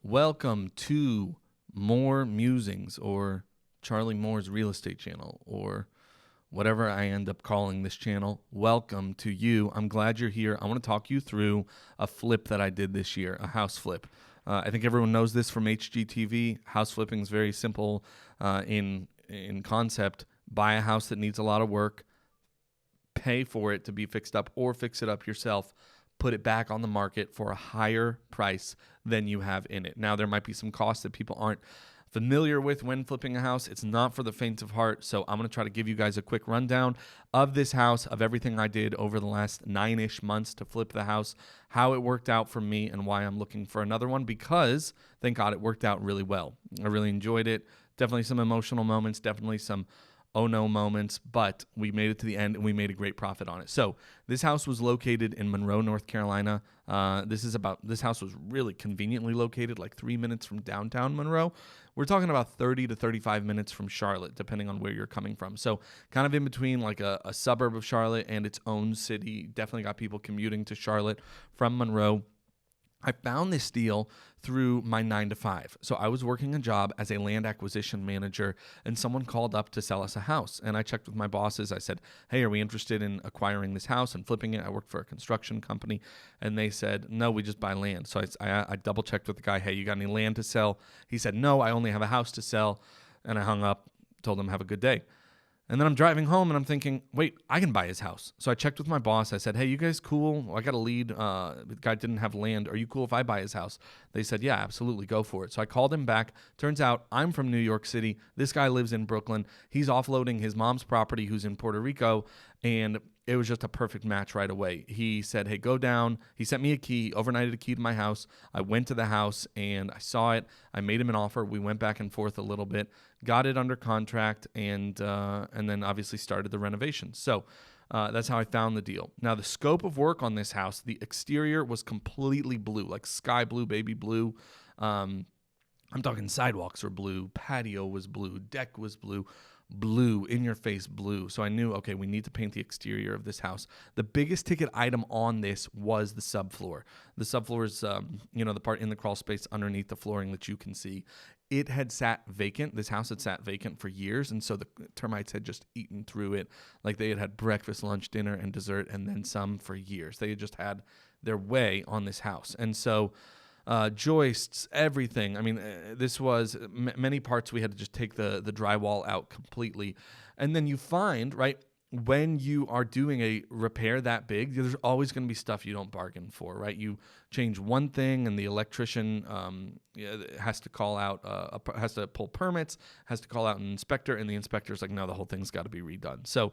Welcome to More Musings, or Charlie Moore's Real Estate Channel, or whatever I end up calling this channel. Welcome to you. I'm glad you're here. I want to talk you through a flip that I did this year, a house flip. I think everyone knows this from HGTV. House flipping is very simple in concept. Buy a house that needs a lot of work, pay for it to be fixed up, or fix it up yourself, put it back on the market for a higher price than you have in it. Now, there might be some costs that people aren't familiar with when flipping a house. It's not for the faint of heart, so I'm going to try to give you guys a quick rundown of this house, of everything I did over the last 9-ish months to flip the house, how it worked out for me, and why I'm looking for another one, because, thank God, it worked out really well. I really enjoyed it. Definitely some emotional moments, definitely some oh no moments, but we made it to the end and we made a great profit on it. So this house was located in Monroe, North Carolina. This house was really conveniently located, like 3 minutes from downtown Monroe. We're talking about 30 to 35 minutes from Charlotte, depending on where you're coming from. So kind of in between like a suburb of Charlotte and its own city. Definitely got people commuting to Charlotte from Monroe. I found this deal through my 9-to-5. So I was working a job as a land acquisition manager, and someone called up to sell us a house. And I checked with my bosses. I said, hey, are we interested in acquiring this house and flipping it? I worked for a construction company. And they said, no, we just buy land. So I double checked with the guy, hey, you got any land to sell? He said, no, I only have a house to sell. And I hung up, told him, have a good day. And then I'm driving home and I'm thinking, wait, I can buy his house. So I checked with my boss. I said, hey, you guys cool? Well, I got a lead. The guy didn't have land. Are you cool if I buy his house? They said, yeah, absolutely. Go for it. So I called him back. Turns out I'm from New York City. This guy lives in Brooklyn. He's offloading his mom's property, who's in Puerto Rico. And it was just a perfect match right away. He said, hey, go down. He sent me a key, overnighted a key to my house. I went to the house and I saw it. I made him an offer. We went back and forth a little bit, got it under contract, and then obviously started the renovation. So that's how I found the deal. Now, the scope of work on this house, the exterior was completely blue, like sky blue, baby blue. I'm talking sidewalks were blue, patio was blue, deck was blue, in your face blue. So I knew, okay, we need to paint the exterior of this house. The biggest ticket item on this was the subfloor. The subfloor is, the part in the crawl space underneath the flooring that you can see. It had sat vacant. This house had sat vacant for years, and so the termites had just eaten through it. Like they had had breakfast, lunch, dinner, and dessert, and then some for years. They had just had their way on this house. And so joists, everything. I mean, this was many parts we had to just take the drywall out completely. And then you find, right, when you are doing a repair that big, there's always going to be stuff you don't bargain for, right? You change one thing and the electrician has to call out, has to pull permits, has to call out an inspector, and the inspector's like, no, the whole thing's got to be redone. So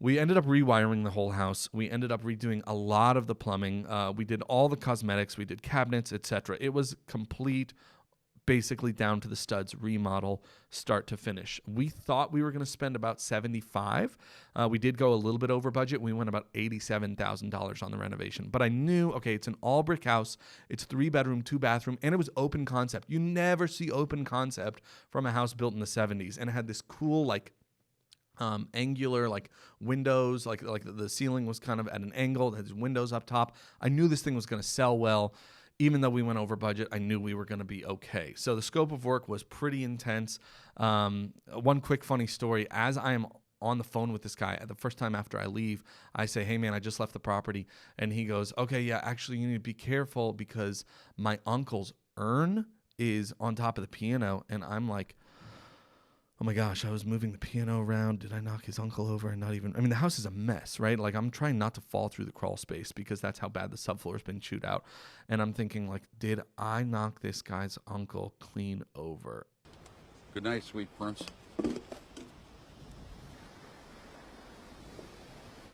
we ended up rewiring the whole house. We ended up redoing a lot of the plumbing. We did all the cosmetics. We did cabinets, etc. It was complete, basically down to the studs remodel, start to finish. We thought we were going to spend about $75. We did go a little bit over budget. We went about $87,000 on the renovation. But I knew, okay, it's an all brick house. It's 3-bedroom, 2-bathroom, and it was open concept. You never see open concept from a house built in the 70s. And it had this cool, like, angular like windows, like the ceiling was kind of at an angle. It had windows up top. I knew this thing was going to sell well. Even though we went over budget, I knew we were going to be okay. So the scope of work was pretty intense. One quick funny story: as I am on the phone with this guy, the first time after I leave, I say, hey man, I just left the property. And he goes, okay, yeah, actually you need to be careful because my uncle's urn is on top of the piano. And I'm like, oh my gosh, I was moving the piano around. Did I knock his uncle over? And not even, I mean, the house is a mess, right? Like I'm trying not to fall through the crawl space because that's how bad the subfloor has been chewed out. And I'm thinking like, did I knock this guy's uncle clean over? Good night, sweet prince.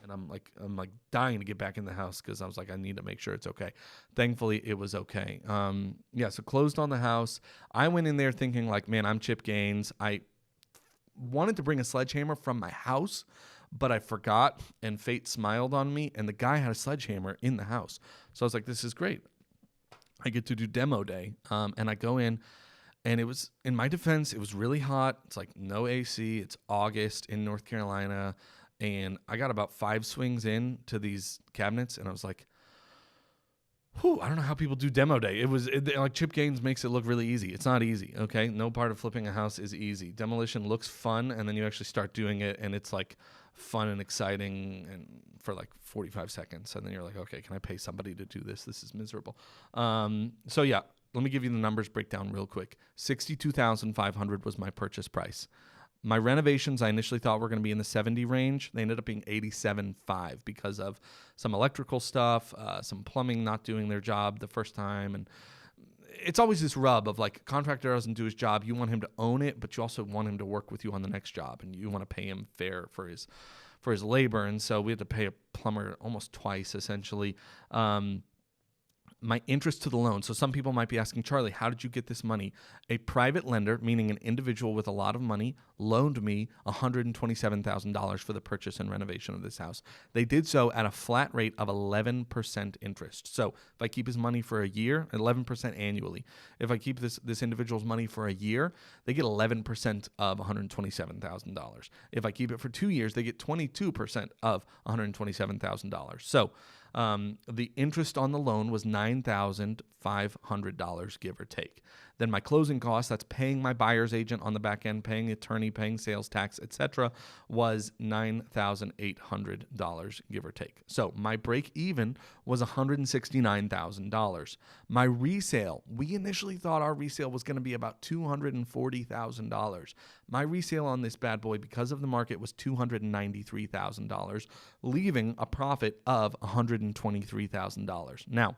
And I'm like dying to get back in the house because I was like, I need to make sure it's okay. Thankfully, it was okay. So closed on the house. I went in there thinking like, man, I'm Chip Gaines. I wanted to bring a sledgehammer from my house, but I forgot, and fate smiled on me, and the guy had a sledgehammer in the house. So I was like, this is great. I get to do demo day, and I go in, and it was, in my defense, it was really hot. It's like no AC. It's August in North Carolina, and I got about 5 swings in to these cabinets, and I was like, I don't know how people do demo day. Like Chip Gaines makes it look really easy. It's not easy, okay? No part of flipping a house is easy. Demolition looks fun, and then you actually start doing it, and it's like fun and exciting and for like 45 seconds. And then you're like, okay, can I pay somebody to do this? This is miserable. So yeah, let me give you the numbers breakdown real quick. $62,500 was my purchase price. My renovations, I initially thought were going to be in the 70 range. They ended up being 87.5 because of some electrical stuff, some plumbing not doing their job the first time. And it's always this rub of like, contractor doesn't do his job. You want him to own it, but you also want him to work with you on the next job, and you want to pay him fair for his labor. And so we had to pay a plumber almost twice, essentially. My interest to the loan. So some people might be asking, Charlie, how did you get this money? A private lender, meaning an individual with a lot of money, loaned me $127,000 for the purchase and renovation of this house. They did so at a flat rate of 11% interest. So if I keep his money for a year, 11% annually. If I keep this individual's money for a year, they get 11% of $127,000. If I keep it for 2 years, they get 22% of $127,000. So the interest on the loan was $9,500, give or take. Then my closing costs, that's paying my buyer's agent on the back end, paying attorney, paying sales tax, etc., was $9,800, give or take. So my break even was $169,000. My resale, we initially thought our resale was going to be about $240,000. My resale on this bad boy, because of the market, was $293,000, leaving a profit of $123,000. Now,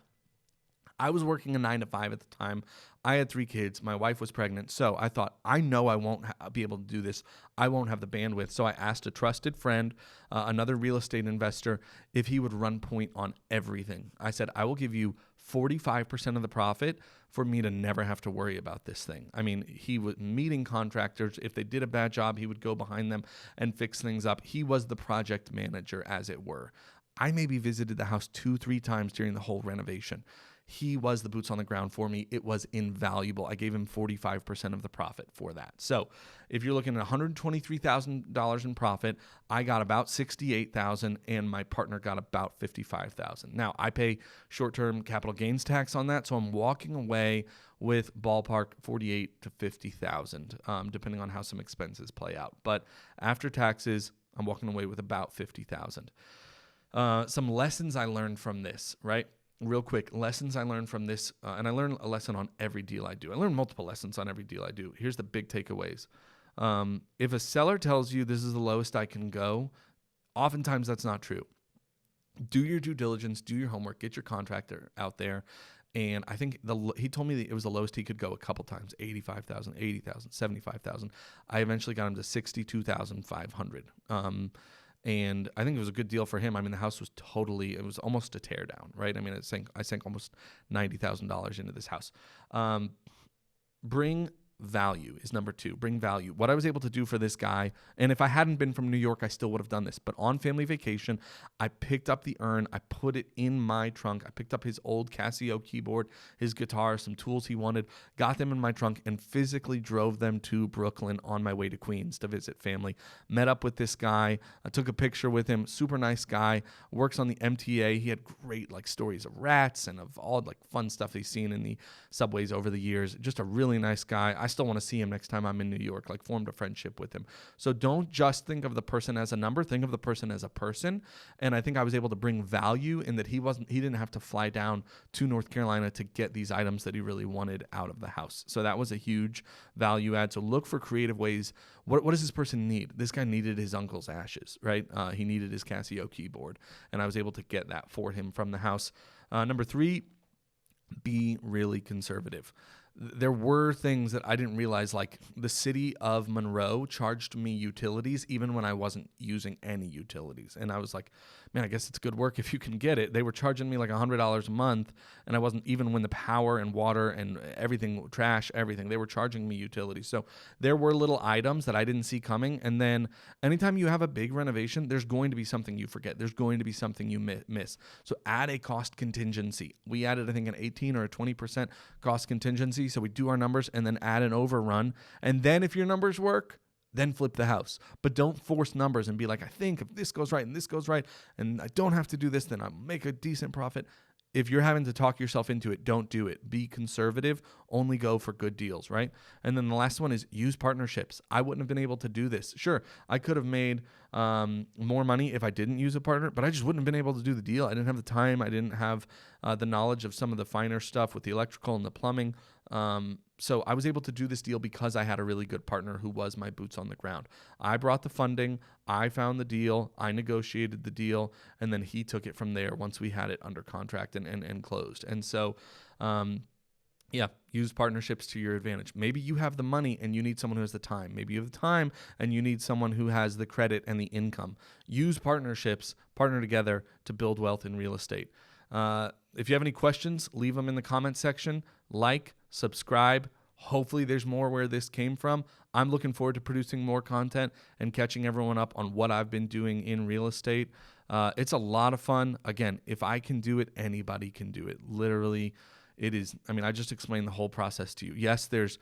I was working a 9 to 5 at the time. I had 3 kids. My wife was pregnant. So I thought, I know I won't be able to do this. I won't have the bandwidth. So I asked a trusted friend, another real estate investor, if he would run point on everything. I said, I will give you 45% of the profit for me to never have to worry about this thing. I mean, he was meeting contractors. If they did a bad job, he would go behind them and fix things up. He was the project manager, as it were. I maybe visited the house 2-3 times during the whole renovation. He was the boots on the ground for me. It was invaluable. I gave him 45% of the profit for that. So if you're looking at $123,000 in profit, I got about $68,000 and my partner got about $55,000. Now, I pay short-term capital gains tax on that, so I'm walking away with ballpark $48,000 to $50,000, depending on how some expenses play out. But after taxes, I'm walking away with about $50,000. Some lessons I learned from this, right? Real quick, lessons I learned from this, and I learn a lesson on every deal I do. I learn multiple lessons on every deal I do. Here's the big takeaways. If a seller tells you this is the lowest I can go, oftentimes that's not true. Do your due diligence, do your homework, get your contractor out there. And I think he told me that it was the lowest he could go a couple times, $85,000, $80,000, $75,000. I eventually got him to $62,500. And I think it was a good deal for him. I mean, the house was it was almost a tear down, right? I mean, I sank almost $90,000 into this house. Bring value is number 2. Bring value. What I was able to do for this guy, and if I hadn't been from New York, I still would have done this. But on family vacation, I picked up the urn. I put it in my trunk. I picked up his old Casio keyboard, his guitar, some tools he wanted, got them in my trunk, and physically drove them to Brooklyn on my way to Queens to visit family. Met up with this guy. I took a picture with him. Super nice guy. Works on the MTA. He had great stories of rats and of all fun stuff he's seen in the subways over the years. Just a really nice guy. I still want to see him next time I'm in New York, formed a friendship with him. So don't just think of the person as a number, think of the person as a person. And I think I was able to bring value in that he didn't have to fly down to North Carolina to get these items that he really wanted out of the house. So that was a huge value add. So look for creative ways. What does this person need? This guy needed his uncle's ashes, right? He needed his Casio keyboard, and I was able to get that for him from the house. Number 3, be really conservative. There were things that I didn't realize, the city of Monroe charged me utilities even when I wasn't using any utilities. And I was like, man, I guess it's good work if you can get it. They were charging me $100 a month, and I wasn't, even when the power and water and everything, trash, everything, they were charging me utilities. So there were little items that I didn't see coming. And then anytime you have a big renovation, there's going to be something you forget. There's going to be something you miss. So add a cost contingency. We added, I think, an 18 or a 20% cost contingency. So we do our numbers and then add an overrun. And then if your numbers work, then flip the house. But don't force numbers and be like, I think if this goes right and this goes right and I don't have to do this, then I'll make a decent profit. if you're having to talk yourself into it, don't do it. Be conservative. Only go for good deals, right? And then the last one is use partnerships. I wouldn't have been able to do this. Sure, I could have made more money if I didn't use a partner, but I just wouldn't have been able to do the deal. I didn't have the time. I didn't have the knowledge of some of the finer stuff with the electrical and the plumbing. So I was able to do this deal because I had a really good partner who was my boots on the ground. I brought the funding, I found the deal, I negotiated the deal, and then he took it from there once we had it under contract and closed. And so, use partnerships to your advantage. Maybe you have the money and you need someone who has the time. Maybe you have the time and you need someone who has the credit and the income. Use partnerships, partner together to build wealth in real estate. If you have any questions, leave them in the comment section. Like, subscribe. Hopefully there's more where this came from. I'm looking forward to producing more content and catching everyone up on what I've been doing in real estate. It's a lot of fun. Again, if I can do it, anybody can do it. Literally, it is. I mean, I just explained the whole process to you. Yes, there's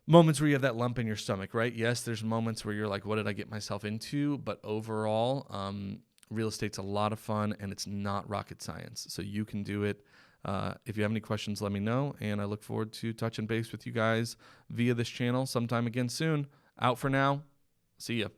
moments where you have that lump in your stomach, right? Yes, there's moments where you're like, what did I get myself into? But overall, real estate's a lot of fun and it's not rocket science. So you can do it. If you have any questions, let me know. And I look forward to touching base with you guys via this channel sometime again soon. Out for now. See ya.